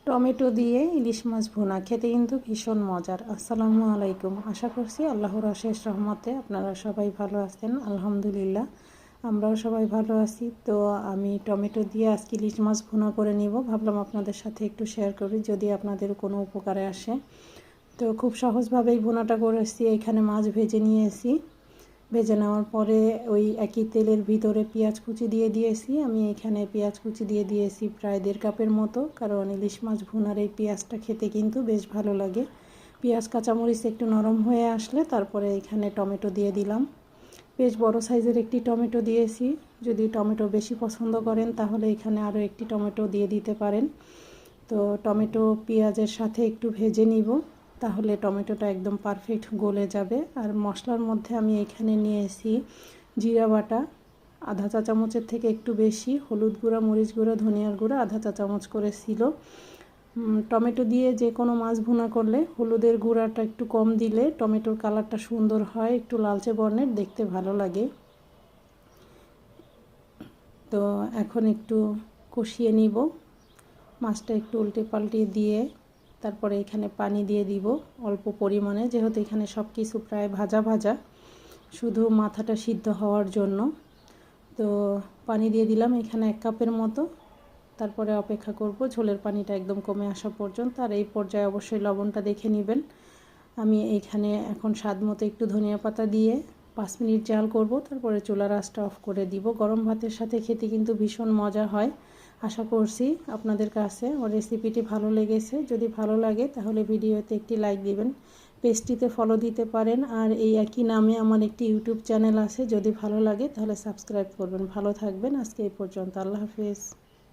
Tomato দিয়ে ইলিশ মাছ ভুনা খেতে কিন্তু ভীষণ মজার। আসসালামু আলাইকুম। আশা করছি আল্লাহর অশেষ রহমতে আপনারা সবাই ভালো আছেন। আলহামদুলিল্লাহ আমরাও সবাই ভালো আছি। তো আমি টমেটো দিয়ে আজকে ইলিশ মাছ ভুনা করে নিব, ভাবলাম আপনাদের সাথে একটু শেয়ার করি, যদি আপনাদের কোনো উপকারে আসে। তো খুব সহজভাবেই ভুনাটা করেছি। এখানে মাছ ভেজে নিয়েছি, ভেজে নেওয়ার পরে ওই একই তেলের ভিতরে পেঁয়াজ কুচি দিয়ে দিয়েছি। আমি এখানে পেঁয়াজ কুচি দিয়ে দিয়েছি প্রায় 1.5 কাপের মতো, কারণ ইলিশ মাছ ভুনার এই পেঁয়াজটা খেতে কিন্তু বেশ ভালো লাগে। পেঁয়াজ কাঁচামরিচ একটু নরম হয়ে আসলে তারপরে এখানে টমেটো দিয়ে দিলাম। বেশ বড় সাইজের একটি টমেটো দিয়েছি। যদি টমেটো বেশি পছন্দ করেন তাহলে এখানে আরও একটি টমেটো দিয়ে দিতে পারেন। তো টমেটো পেঁয়াজের সাথে একটু ভেজে নিব, তাহলে টমেটোটা একদম পারফেক্ট গলে যাবে। আর মশলার মধ্যে আমি এখানে নিয়েছি জিরা বাটা আধা চা চামচের থেকে একটু বেশি, হলুদ গুঁড়া, মরিচ গুঁড়া, ধনিয়ার গুঁড়া আধা চা চামচ করে ছিল। টমেটো দিয়ে যে কোনো মাছ ভুনা করলে হলুদের গুঁড়াটা একটু কম দিলে টমেটোর কালারটা সুন্দর হয়, একটু লালচে বর্ণের, দেখতে ভালো লাগে। তো এখন একটু কষিয়ে নিব, মাছটা একটু উল্টে পাল্টে দিয়ে তারপরে এখানে পানি দিয়ে দিব অল্প পরিমাণে, যেহেতু এখানে সব কিছু প্রায় ভাজা ভাজা, শুধু মাথাটা সিদ্ধ হওয়ার জন্য। তো পানি দিয়ে দিলাম এখানে 1 কাপের মতো। তারপরে অপেক্ষা করব ঝোলের পানিটা একদম কমে আসা পর্যন্ত। আর এই পর্যায়ে অবশ্যই লবণটা দেখে নেবেন। আমি এইখানে এখন স্বাদ মতো একটু ধনিয়া পাতা দিয়ে 5 মিনিট জাল করব, তারপরে চুলার আঁচটা অফ করে দিব। গরম ভাতের সাথে খেতে কিন্তু ভীষণ মজা হয়। আশা করছি আপনাদের কাছে ওর রেসিপিটি ভালো লেগেছে। যদি ভালো লাগে তাহলে ভিডিওতে একটি লাইক দিবেন, পেজটিতে ফলো দিতে পারেন। আর এই একই নামে আমার একটি ইউটিউব চ্যানেল আছে, যদি ভালো লাগে তাহলে সাবস্ক্রাইব করবেন। ভালো থাকবেন। আজকে এই পর্যন্ত। আল্লাহ হাফেজ।